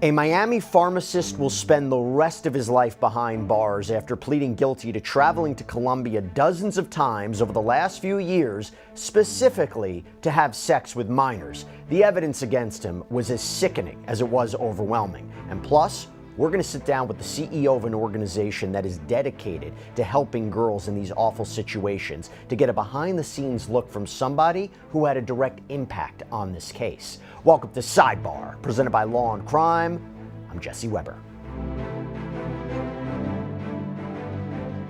A Miami pharmacist will spend the rest of his life behind bars after pleading guilty to traveling to Colombia dozens of times over the last few years, specifically to have sex with minors. The evidence against him was as sickening as it was overwhelming. And plus, we're going to sit down with the CEO of an organization that is dedicated to helping girls in these awful situations to get a behind-the-scenes look from somebody who had a direct impact on this case. Welcome to Sidebar, presented by Law&Crime. I'm Jesse Weber.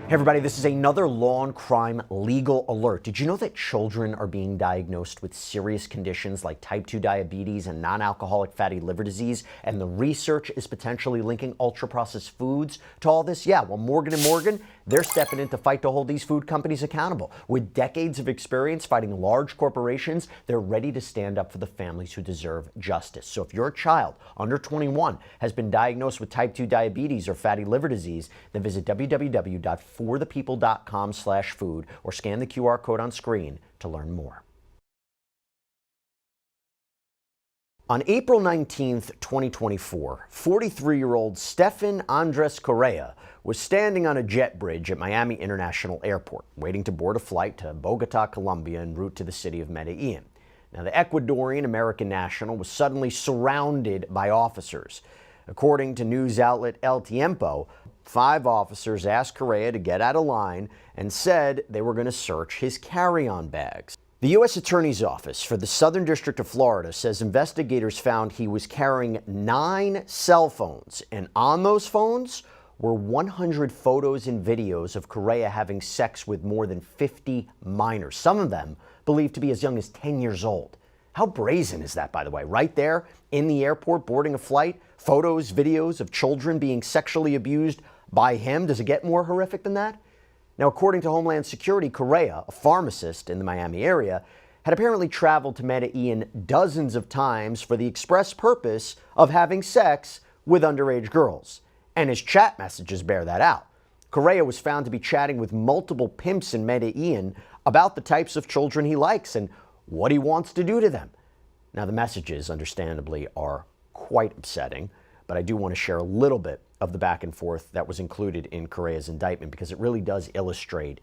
Hey everybody, this is another Law&Crime legal alert. Did you know that children are being diagnosed with serious conditions like type 2 diabetes and non-alcoholic fatty liver disease, and the research is potentially linking ultra-processed foods to all this? Yeah, well, Morgan & Morgan, they're stepping in to fight to hold these food companies accountable. With decades of experience fighting large corporations, they're ready to stand up for the families who deserve justice. So if your child under 21 has been diagnosed with type 2 diabetes or fatty liver disease, then visit www.forthepeople.com/food or scan the QR code on screen to learn more. On April 19th, 2024, 43-year-old Stefan Andres Correa was standing on a jet bridge at Miami International Airport, waiting to board a flight to Bogota, Colombia, en route to the city of Medellin. Now, the Ecuadorian-American national was suddenly surrounded by officers. According to news outlet El Tiempo, 5 officers asked Correa to get out of line and said they were going to search his carry-on bags. The U.S. Attorney's Office for the Southern District of Florida says investigators found he was carrying 9 cell phones, and on those phones were 100 photos and videos of Correa having sex with more than 50 minors, some of them believed to be as young as 10 years old. How brazen is that, by the way? Right there in the airport boarding a flight, photos, videos of children being sexually abused by him. Does it get more horrific than that? Now, according to Homeland Security, Correa, a pharmacist in the Miami area, had apparently traveled to Medellin dozens of times for the express purpose of having sex with underage girls. And his chat messages bear that out. Correa was found to be chatting with multiple pimps in Medellin about the types of children he likes and what he wants to do to them. Now, the messages, understandably, are quite upsetting, but I do want to share a little bit of the back and forth that was included in Correa's indictment because it really does illustrate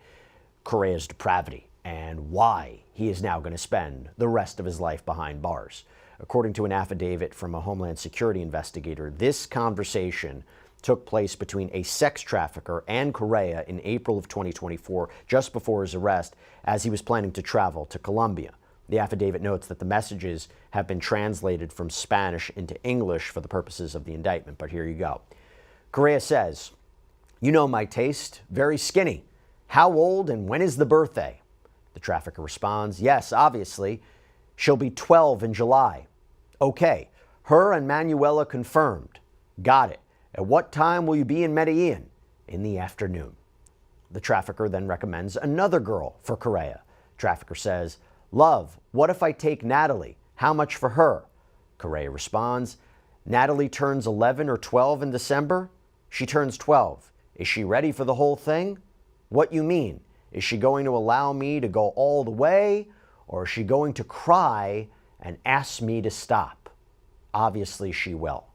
Correa's depravity and why he is now going to spend the rest of his life behind bars. According to an affidavit from a Homeland Security investigator, this conversation took place between a sex trafficker and Correa in April of 2024, just before his arrest, as he was planning to travel to Colombia. The affidavit notes that the messages have been translated from Spanish into English for the purposes of the indictment, but here you go. Correa says, "You know my taste, very skinny. How old and when is the birthday?" The trafficker responds, "Yes, obviously. She'll be 12 in July." "Okay, her and Manuela confirmed." "Got it. At what time will you be in Medellin?" "In the afternoon." The trafficker then recommends another girl for Correa. Trafficker says, "Love, what if I take Natalie? How much for her?" Correa responds, "Natalie turns 11 or 12 in December. She turns 12. Is she ready for the whole thing?" "What you mean? Is she going to allow me to go all the way, or is she going to cry and ask me to stop?" "Obviously she will."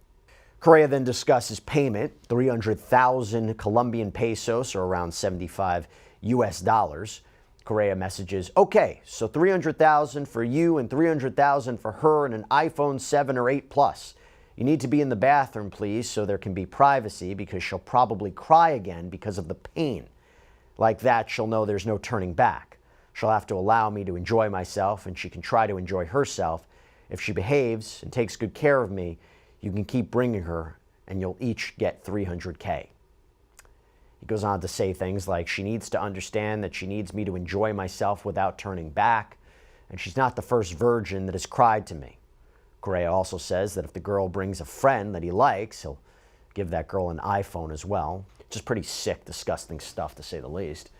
Correa then discusses payment, 300,000 Colombian pesos, or around 75 US dollars. Correa messages, "Okay, so 300,000 for you and 300,000 for her and an iPhone 7 or 8 Plus. You need to be in the bathroom, please, so there can be privacy because she'll probably cry again because of the pain. Like that, she'll know there's no turning back. She'll have to allow me to enjoy myself, and she can try to enjoy herself. If she behaves and takes good care of me, you can keep bringing her, and you'll each get 300K. He goes on to say things like, "She needs to understand that she needs me to enjoy myself without turning back, and she's not the first virgin that has cried to me." Correa also says that if the girl brings a friend that he likes, he'll give that girl an iPhone as well. Just pretty sick, disgusting stuff, to say the least.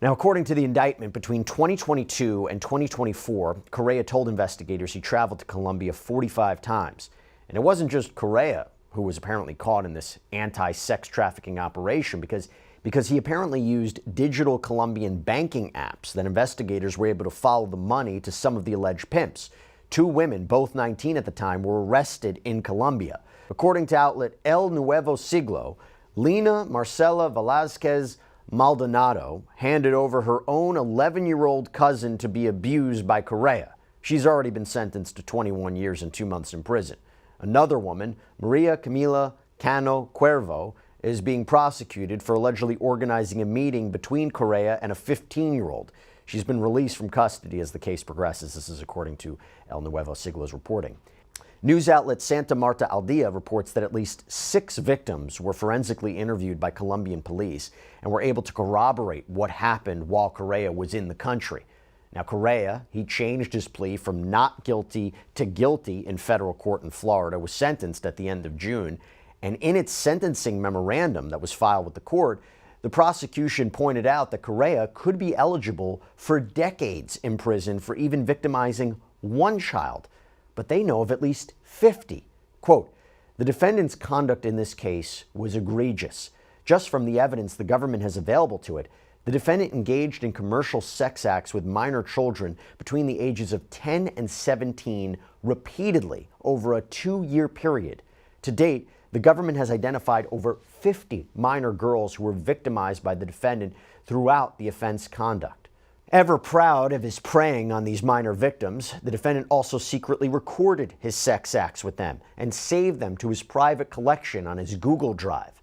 Now, according to the indictment, between 2022 and 2024, Correa told investigators he traveled to Colombia 45 times. And it wasn't just Correa who was apparently caught in this anti-sex trafficking operation, because he apparently used digital Colombian banking apps that investigators were able to follow the money to some of the alleged pimps. 2 women, both 19 at the time, were arrested in Colombia. According to outlet El Nuevo Siglo, Lina Marcela Velázquez Maldonado handed over her own 11-year-old cousin to be abused by Correa. She's already been sentenced to 21 years and 2 months in prison. Another woman, Maria Camila Cano Cuervo, is being prosecuted for allegedly organizing a meeting between Correa and a 15-year-old. She's been released from custody as the case progresses. This is according to El Nuevo Siglo's reporting. News outlet Santa Marta Al Dia reports that at least 6 victims were forensically interviewed by Colombian police and were able to corroborate what happened while Correa was in the country. Now, Correa, he changed his plea from not guilty to guilty in federal court in Florida, was sentenced at the end of June, and in its sentencing memorandum that was filed with the court, the prosecution pointed out that Correa could be eligible for decades in prison for even victimizing one child. But they know of at least 50. Quote, the defendant's conduct in this case was egregious. Just from the evidence the government has available to it, the defendant engaged in commercial sex acts with minor children between the ages of 10 and 17 repeatedly over a 2-year period. To date, the government has identified over 50 minor girls who were victimized by the defendant throughout the offense conduct. Ever proud of his preying on these minor victims, the defendant also secretly recorded his sex acts with them and saved them to his private collection on his Google Drive.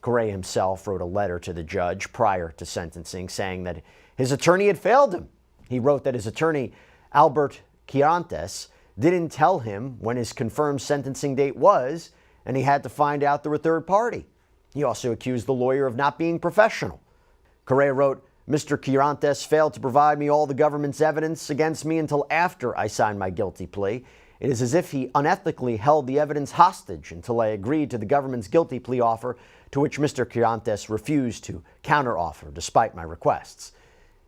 Correa himself wrote a letter to the judge prior to sentencing saying that his attorney had failed him. He wrote that his attorney, Albert Quirantes, didn't tell him when his confirmed sentencing date was, and he had to find out through a third party. He also accused the lawyer of not being professional. Correa wrote, Mr. Quirantes failed to provide me all the government's evidence against me until after I signed my guilty plea. It is as if he unethically held the evidence hostage until I agreed to the government's guilty plea offer, to which Mr. Quirantes refused to counteroffer despite my requests.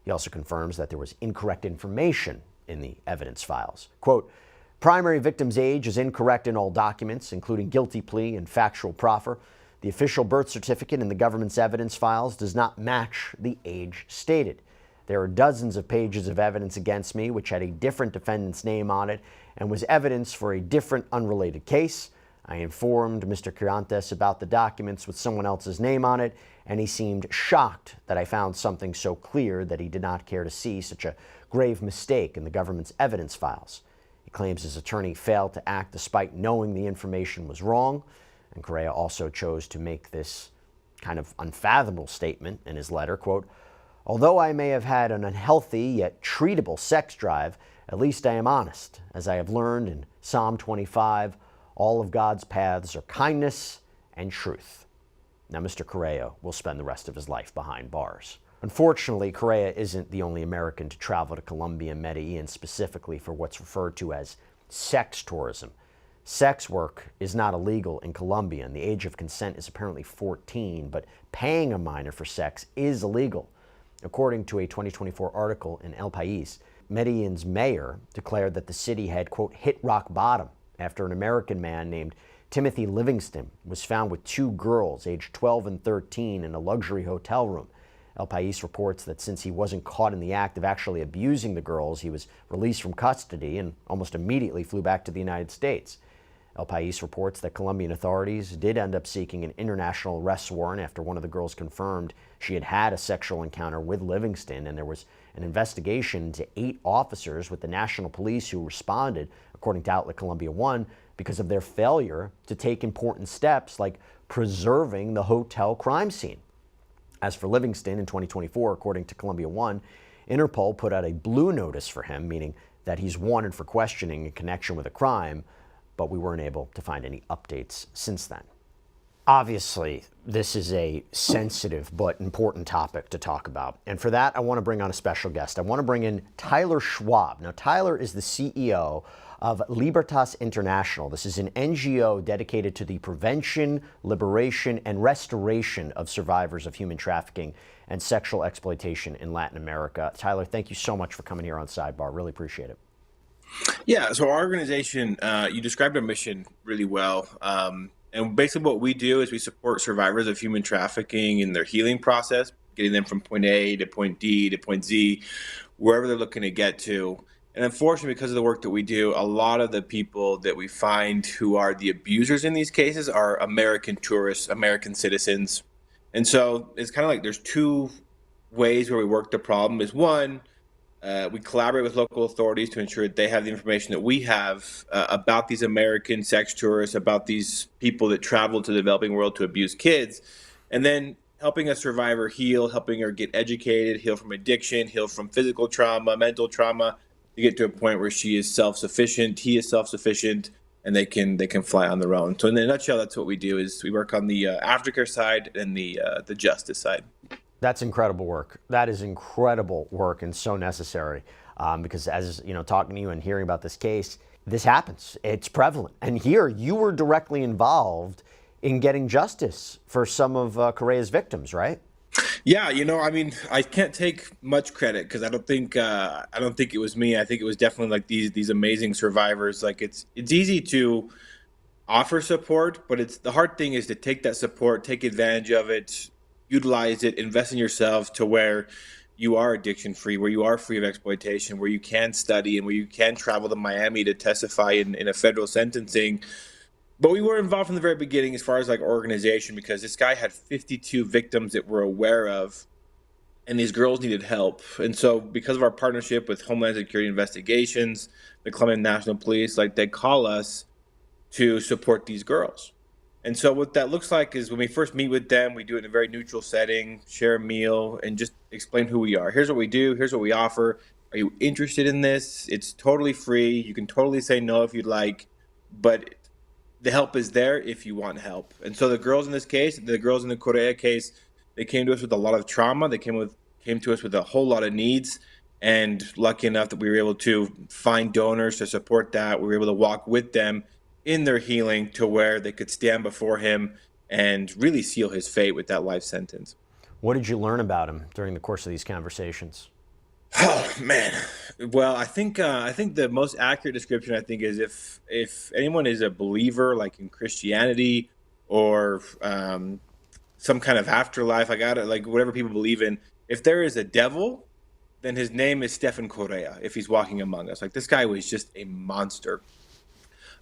He also confirms that there was incorrect information in the evidence files. Quote, primary victim's age is incorrect in all documents, including guilty plea and factual proffer. The official birth certificate in the government's evidence files does not match the age stated. There are dozens of pages of evidence against me which had a different defendant's name on it and was evidence for a different unrelated case. I informed Mr. Quirantes about the documents with someone else's name on it, and he seemed shocked that I found something so clear that he did not care to see such a grave mistake in the government's evidence files. He claims his attorney failed to act despite knowing the information was wrong. And Correa also chose to make this kind of unfathomable statement in his letter, quote, although I may have had an unhealthy yet treatable sex drive, at least I am honest. As I have learned in Psalm 25, all of God's paths are kindness and truth. Now, Mr. Correa will spend the rest of his life behind bars. Unfortunately, Correa isn't the only American to travel to Colombia and Medellin specifically for what's referred to as sex tourism. Sex work is not illegal in Colombia, and the age of consent is apparently 14, but paying a minor for sex is illegal. According to a 2024 article in El País, Medellin's mayor declared that the city had, quote, hit rock bottom after an American man named Timothy Livingston was found with 2 girls aged 12 and 13 in a luxury hotel room. El País reports that since he wasn't caught in the act of actually abusing the girls, he was released from custody and almost immediately flew back to the United States. El País reports that Colombian authorities did end up seeking an international arrest warrant after one of the girls confirmed she had had a sexual encounter with Livingston, and there was an investigation into 8 officers with the national police who responded, according to outlet Colombia One, because of their failure to take important steps like preserving the hotel crime scene. As for Livingston in 2024, according to Colombia One, Interpol put out a blue notice for him, meaning that he's wanted for questioning in connection with a crime, but we weren't able to find any updates since then. Obviously, this is a sensitive but important topic to talk about. And for that, I want to bring on a special guest. I want to bring in Tyler Schwab. Now, Tyler is the CEO of Libertas International. This is an NGO dedicated to the prevention, liberation, and restoration of survivors of human trafficking and sexual exploitation in Latin America. Tyler, thank you so much for coming here on Sidebar. Really appreciate it. Yeah, so our organization, you described our mission really well. And basically what we do is we support survivors of human trafficking in their healing process, getting them from point A to point D to point Z, wherever they're looking to get to. And unfortunately, because of the work that we do, a lot of the people that we find who are the abusers in these cases are American tourists, American citizens. And so it's kind of like there's two ways where we work the problem. Is one, we collaborate with local authorities to ensure that they have the information that we have about these American sex tourists, about these people that travel to the developing world to abuse kids, and then helping a survivor heal, helping her get educated, heal from addiction, heal from physical trauma, mental trauma, to get to a point where she is self-sufficient, he is self-sufficient, and they can fly on their own. So in a nutshell, that's what we do. Is we work on the aftercare side and the justice side. That's incredible work. That is incredible work and so necessary, because as you know, talking to you and hearing about this case, this happens. It's prevalent. And here you were directly involved in getting justice for some of Correa's victims, right? Yeah, I mean, I can't take much credit because I don't think it was me. I think it was definitely like these amazing survivors. Like it's easy to offer support, but it's the hard thing is to take that support, take advantage of it, utilize it, invest in yourself to where you are addiction free, where you are free of exploitation, where you can study and where you can travel to Miami to testify in a federal sentencing. But we were involved from the very beginning as far as like organization, because this guy had 52 victims that we're aware of, and these girls needed help. And so because of our partnership with Homeland Security Investigations, the Colombian National Police, like they call us to support these girls. And so what that looks like is when we first meet with them, we do it in a very neutral setting, share a meal, and just explain who we are. Here's what we do. Here's what we offer. Are you interested in this? It's totally free. You can totally say no if you'd like, but the help is there if you want help. And so the girls in this case, the girls in the Correa case, they came to us with a lot of trauma. They came to us with a whole lot of needs. And lucky enough that we were able to find donors to support that. We were able to walk with them in their healing to where they could stand before him and really seal his fate with that life sentence. What did you learn about him during the course of these conversations? Oh man, well, I think the most accurate description is if anyone is a believer like in Christianity or some kind of afterlife, like whatever people believe in. If there is a devil, then his name is Stefan Correa. If he's walking among us, like this guy was just a monster.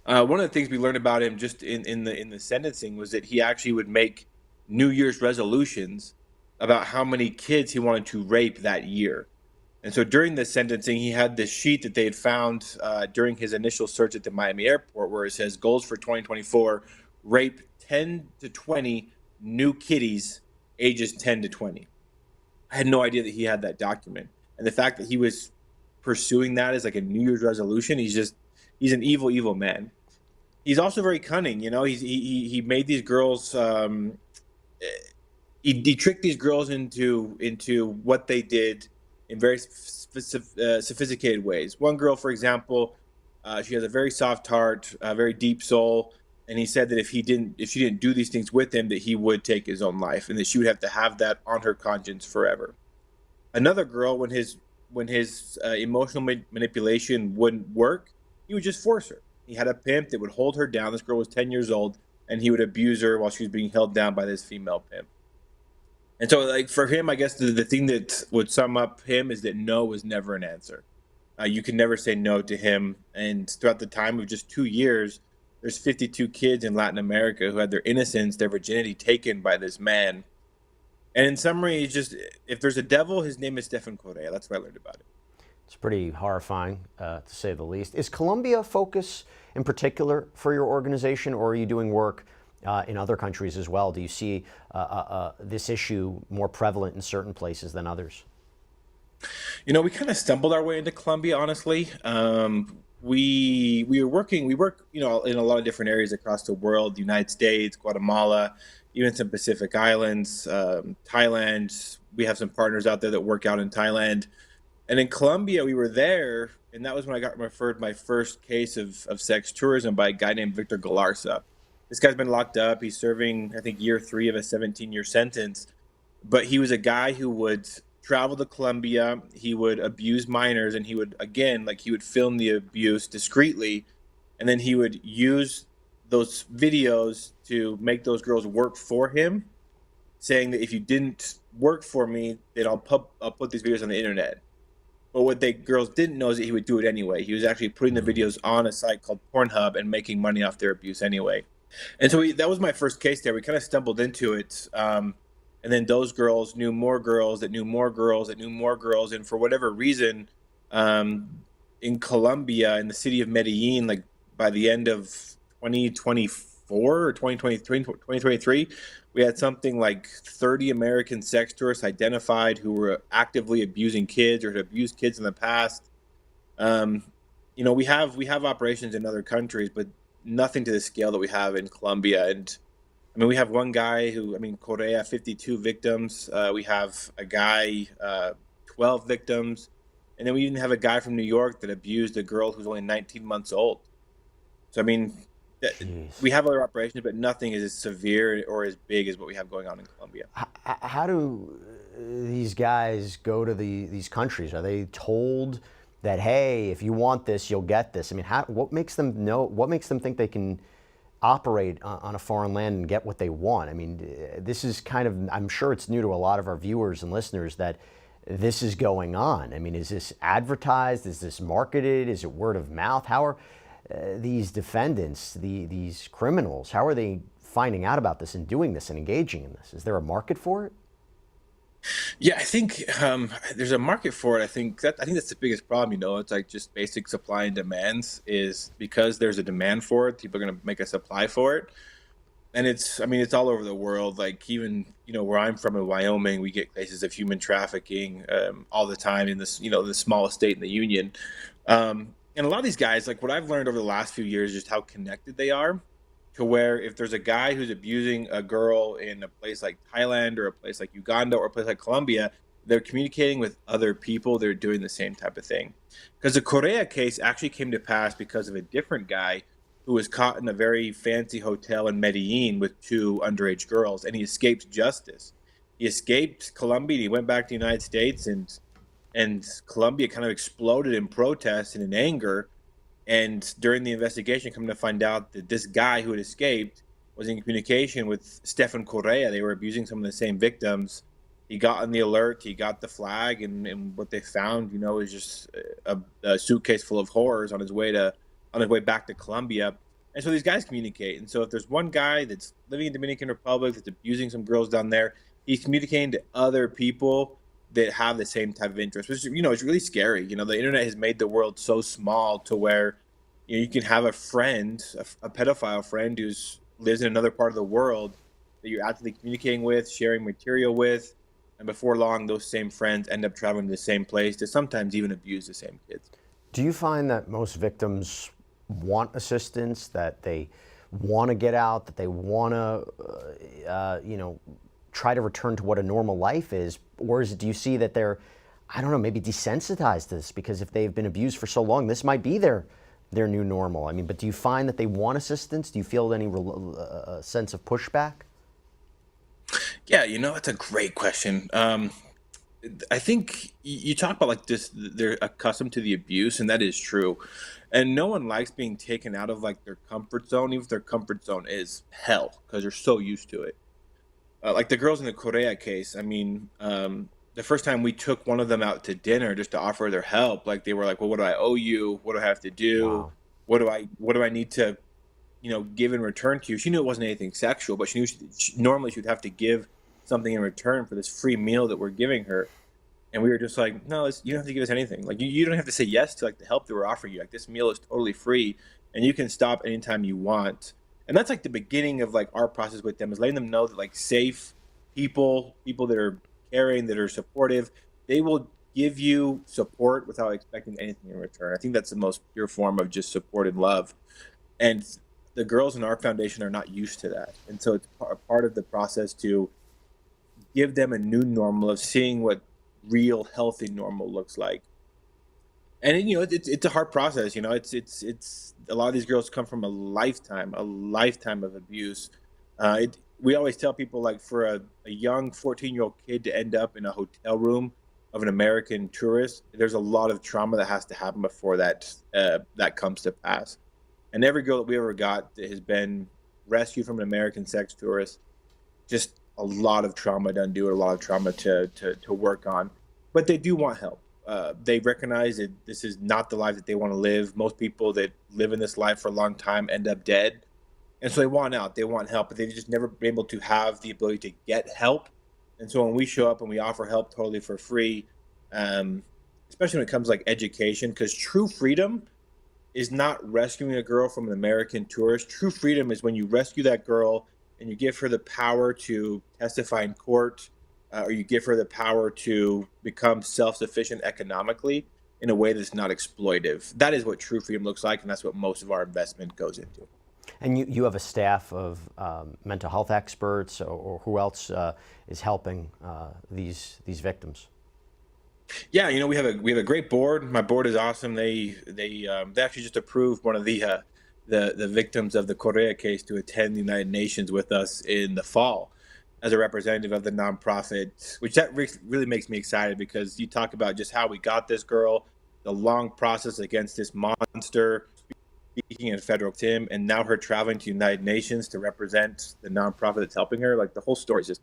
One of the things we learned about him just in the sentencing was that he actually would make New Year's resolutions about how many kids he wanted to rape that year. And so during the sentencing, he had this sheet that they had found during his initial search at the Miami airport where it says goals for 2024, rape 10 to 20 new kiddies ages 10 to 20. I had no idea that he had that document. And the fact that he was pursuing that as like a New Year's resolution, he's an evil, evil man. He's also very cunning. He made these girls, he tricked these girls into what they did in very sophisticated ways. One girl, for example, she has a very soft heart, a very deep soul, and he said that if she didn't do these things with him, that he would take his own life, and that she would have to have that on her conscience forever. Another girl, when his emotional manipulation wouldn't work, he would just force her. He had a pimp that would hold her down. This girl was 10 years old, and he would abuse her while she was being held down by this female pimp. And so, like, for him, I guess the thing that would sum up him is that no was never an answer. You can never say no to him. And throughout the time of just 2 years, there's 52 kids in Latin America who had their innocence, their virginity taken by this man. And in summary, it's just, if there's a devil, his name is Stefan Correa. That's what I learned about it. It's pretty horrifying, to say the least. Is Colombia a focus in particular for your organization, or are you doing work in other countries as well? Do you see this issue more prevalent in certain places than others? We kind of stumbled our way into Colombia, honestly. We work, in a lot of different areas across the world, the United States, Guatemala, even some Pacific Islands, Thailand. We have some partners out there that work out in Thailand. And in Colombia, we were there, and that was when I got referred my first case of sex tourism by a guy named Victor Galarza. This guy's been locked up. He's serving, I think, year 3 of a 17-year sentence. But he was a guy who would travel to Colombia. He would abuse minors, and he would film the abuse discreetly. And then he would use those videos to make those girls work for him, saying that if you didn't work for me, then I'll put these videos on the internet. But what they girls didn't know is that he would do it anyway. He was actually putting the videos on a site called Pornhub and making money off their abuse anyway. And so that was my first case there. We kind of stumbled into it. And then those girls knew more girls that knew more girls that knew more girls. And for whatever reason, in Colombia, in the city of Medellin, like by the end of 2024 or 2023, we had something like 30 American sex tourists identified who were actively abusing kids or had abused kids in the past. We have operations in other countries, but nothing to the scale that we have in Colombia. And I mean, we have one guy Correa, 52 victims. We have a guy, 12 victims. And then we even have a guy from New York that abused a girl who's only 19 months old. So, I mean, we have other operations, but nothing is as severe or as big as what we have going on in Colombia. How do these guys go to these countries? Are they told that, hey, if you want this, you'll get this? I mean, what makes them know? What makes them think they can operate on a foreign land and get what they want? I mean, this is kind of, I'm sure it's new to a lot of our viewers and listeners that this is going on. I mean, is this advertised? Is this marketed? Is it word of mouth? How are these defendants, these criminals, how are they finding out about this and doing this and engaging in this? Is there a market for it? Yeah, I think there's a market for it. I think that's the biggest problem. It's like just basic supply and demands. Is because there's a demand for it, people are going to make a supply for it, and it's all over the world. Like even where I'm from in Wyoming, we get cases of human trafficking all the time in this the smallest state in the union. And a lot of these guys, like what I've learned over the last few years, is just how connected they are. To where if there's a guy who's abusing a girl in a place like Thailand or a place like Uganda or a place like Colombia, they're communicating with other people. They're doing the same type of thing. Because the Correa case actually came to pass because of a different guy who was caught in a very fancy hotel in Medellin with 2 underage girls, and he escaped justice. He escaped Colombia, and he went back to the United States, and Colombia kind of exploded in protest and in anger. And during the investigation, come to find out that this guy who had escaped was in communication with Stefan Correa. They were abusing some of the same victims. He got on the alert, he got the flag, and what they found, is just a suitcase full of horrors on his way back to Colombia. And so these guys communicate. And so if there's one guy that's living in Dominican Republic that's abusing some girls down there, he's communicating to other people that have the same type of interest, which is really scary. The internet has made the world so small to where you can have a friend, a pedophile friend who lives in another part of the world that you're actively communicating with, sharing material with, and before long, those same friends end up traveling to the same place to sometimes even abuse the same kids. Do you find that most victims want assistance, that they want to get out, that they want to, try to return to what a normal life is? Or do you see that they're, I don't know, maybe desensitized to this because if they've been abused for so long, this might be their new normal? I mean, but do you find that they want assistance? Do you feel any sense of pushback? Yeah, it's a great question. I think you talk about like this, they're accustomed to the abuse, and that is true. And no one likes being taken out of like their comfort zone, even if their comfort zone is hell, because they're so used to it. Like the girls in the Correa case, the first time we took one of them out to dinner just to offer their help, like they were like, well, what do I owe you? What do I have to do? Wow. What do I need to, give in return to you? She knew it wasn't anything sexual, but she knew normally she would have to give something in return for this free meal that we're giving her. And we were just like, no, you don't have to give us anything. Like you don't have to say yes to like the help that we're offering you. Like this meal is totally free and you can stop anytime you want. And that's like the beginning of like our process with them, is letting them know that like safe people that are caring, that are supportive, they will give you support without expecting anything in return. I think that's the most pure form of just support and love. And the girls in our foundation are not used to that. And so it's part of the process to give them a new normal of seeing what real healthy normal looks like. And it's a hard process. It's a lot of these girls come from a lifetime of abuse. We always tell people, like, for a young 14-year-old kid to end up in a hotel room of an American tourist, there's a lot of trauma that has to happen before that comes to pass. And every girl that we ever got that has been rescued from an American sex tourist, just a lot of trauma to undo, a lot of trauma to work on. But they do want help. they recognize that this is not the life that they want to live. Most people that live in this life for a long time end up dead. And so they want out, they want help, but they've just never been able to have the ability to get help. And so when we show up and we offer help totally for free, especially when it comes to like education, because true freedom is not rescuing a girl from an American tourist. True freedom is when you rescue that girl and you give her the power to testify in court, or you give her the power to become self-sufficient economically in a way that's not exploitive. That is what true freedom looks like, and that's what most of our investment goes into. And you have a staff of mental health experts, or who else is helping these victims? Yeah, we have a great board. My board is awesome. They actually just approved one of the victims of the Correa case to attend the United Nations with us in the fall as a representative of the nonprofit, which that really makes me excited, because you talk about just how we got this girl, the long process against this monster, speaking in federal team, and now her traveling to the United Nations to represent the nonprofit that's helping her. Like, the whole story is just,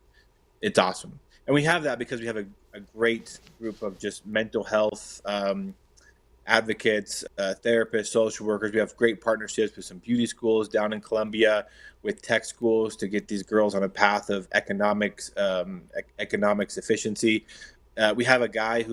it's awesome. And we have that because we have a great group of just mental health advocates, therapists, social workers. We have great partnerships with some beauty schools down in Colombia, with tech schools, to get these girls on a path of economic sufficiency. We have a guy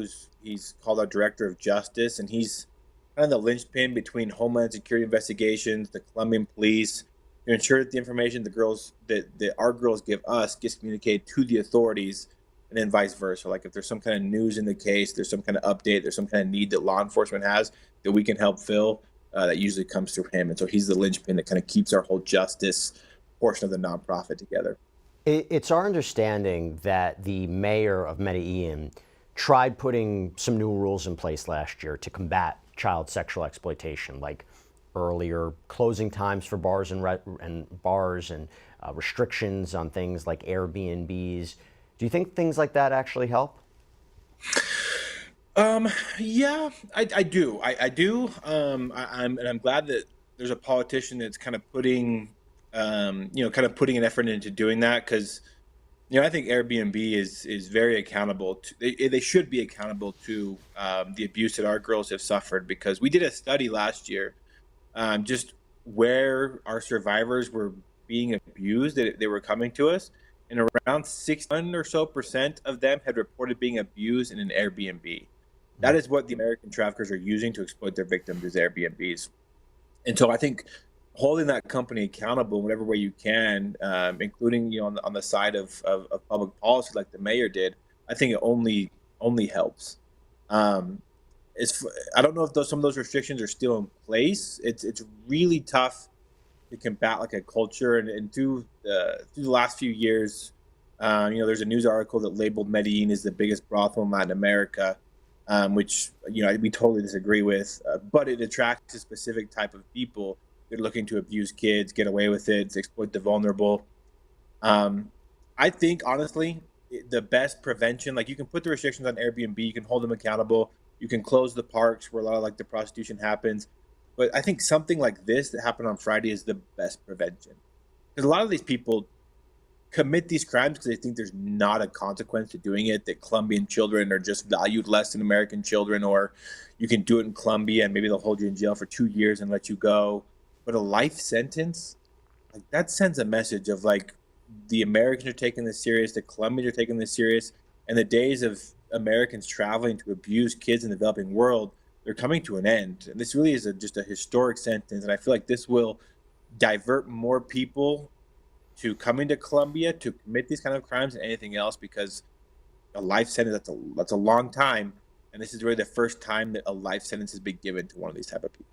he's called our director of justice, and he's kind of the linchpin between Homeland Security investigations, the Colombian police, to ensure that the information that our girls give us gets communicated to the authorities, and then vice versa. Like, if there's some kind of news in the case, there's some kind of update, there's some kind of need that law enforcement has that we can help fill, that usually comes through him. And so he's the linchpin that kind of keeps our whole justice portion of the nonprofit together. It's our understanding that the mayor of Medellin tried putting some new rules in place last year to combat child sexual exploitation, like earlier closing times for bars and restrictions on things like Airbnbs. Do you think things like that actually help? Yeah, I do. I do. I'm glad that there's a politician that's kind of putting an effort into doing that, because I think Airbnb is very accountable they should be accountable to the abuse that our girls have suffered, because we did a study last year, just where our survivors were being abused, that they were coming to us, and around 61% or so of them had reported being abused in an Airbnb. That is what the American traffickers are using to exploit their victims, is Airbnbs. And so I think holding that company accountable in whatever way you can, including on the side of public policy, like the mayor did, I think it only helps. I don't know if some of those restrictions are still in place. It's really tough to combat like a culture, and through the last few years, there's a news article that labeled Medellin as the biggest brothel in Latin America, which we totally disagree with, but it attracts a specific type of people. They're looking to abuse kids, get away with it, to exploit the vulnerable. I think, honestly, the best prevention, like, you can put the restrictions on Airbnb, you can hold them accountable, you can close the parks where a lot of like the prostitution happens. But I think something like this that happened on Friday is the best prevention. Because a lot of these people commit these crimes because they think there's not a consequence to doing it, that Colombian children are just valued less than American children, or you can do it in Colombia and maybe they'll hold you in jail for 2 years and let you go. But a life sentence, like, that sends a message of like, the Americans are taking this serious, the Colombians are taking this serious, and the days of Americans traveling to abuse kids in the developing world, they're coming to an end. And this really is just a historic sentence. And I feel like this will divert more people to coming to Colombia to commit these kind of crimes than anything else, because a life sentence, that's a long time. And this is really the first time that a life sentence has been given to one of these type of people.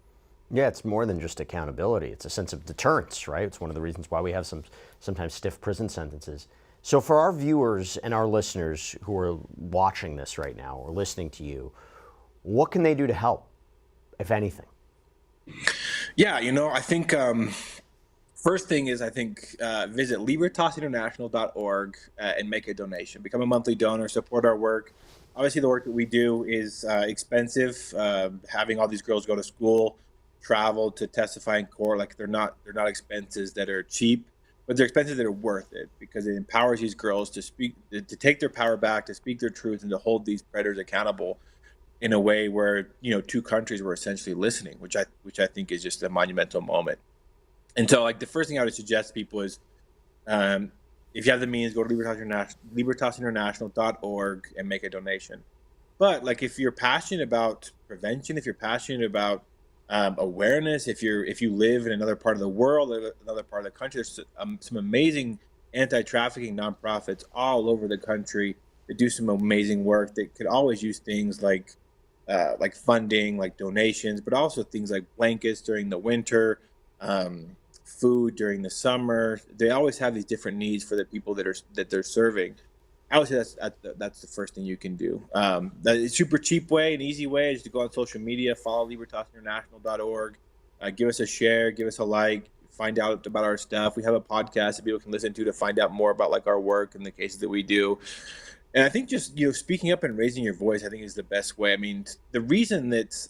Yeah, it's more than just accountability. It's a sense of deterrence, right? It's one of the reasons why we have sometimes stiff prison sentences. So for our viewers and our listeners who are watching this right now or listening to you, what can they do to help, if anything? Yeah, I think first thing is, visit libertasinternational.org and make a donation. Become a monthly donor, support our work. Obviously, the work that we do is expensive. Having all these girls go to school, travel to testify in court, like, they're not expenses that are cheap, but they're expenses that are worth it, because it empowers these girls to take their power back, to speak their truth, and to hold these predators accountable. in a way where, two countries were essentially listening, which I think is just a monumental moment. And so, like, the first thing I would suggest to people is, if you have the means, go to libertasinternational.org and make a donation. But, like, if you're passionate about prevention, if you're passionate about awareness, if you live in another part of the world, or another part of the country, there's some amazing anti-trafficking nonprofits all over the country that do some amazing work that could always use things like funding, like donations, but also things like blankets during the winter, food during the summer. They always have these different needs for the people that they're serving. I would say that's the first thing you can do. The super cheap way, an easy way, is to go on social media, follow libertasinternational.org, give us a share, give us a like, find out about our stuff. We have a podcast that people can listen to find out more about, like, our work and the cases that we do. And I think just, speaking up and raising your voice, I think, is the best way. I mean, the reason that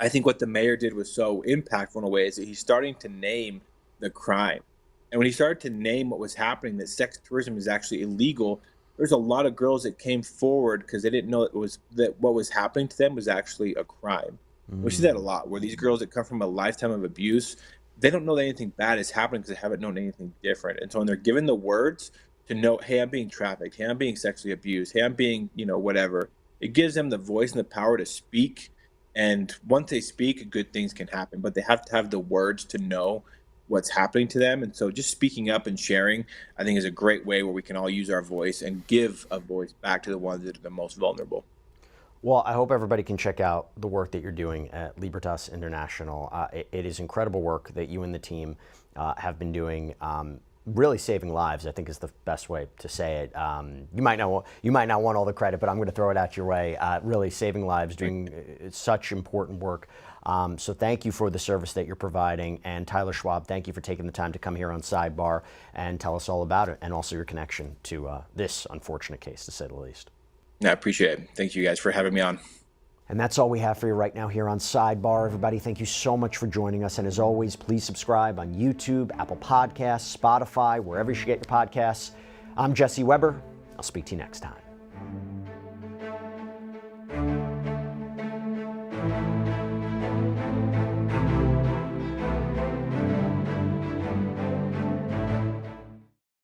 I think what the mayor did was so impactful in a way is that he's starting to name the crime. And when he started to name what was happening, that sex tourism is actually illegal, there's a lot of girls that came forward because they didn't know that what was happening to them was actually a crime. We see that a lot, where these girls that come from a lifetime of abuse, they don't know that anything bad is happening because they haven't known anything different. And so when they're given the words to know, hey, I'm being trafficked, hey, I'm being sexually abused, hey, I'm being, whatever, it gives them the voice and the power to speak. And once they speak, good things can happen, but they have to have the words to know what's happening to them. And so just speaking up and sharing, I think, is a great way where we can all use our voice and give a voice back to the ones that are the most vulnerable. Well, I hope everybody can check out the work that you're doing at Libertas International. It is incredible work that you and the team have been doing, really saving lives, I think, is the best way to say it. You might not want all the credit, but I'm going to throw it out your way. Really saving lives, doing such important work. So thank you for the service that you're providing. And Tyler Schwab, thank you for taking the time to come here on Sidebar and tell us all about it, and also your connection to this unfortunate case, to say the least. I appreciate it. Thank you guys for having me on. And that's all we have for you right now here on Sidebar. Everybody, thank you so much for joining us. And as always, please subscribe on YouTube, Apple Podcasts, Spotify, wherever you should get your podcasts. I'm Jesse Weber. I'll speak to you next time.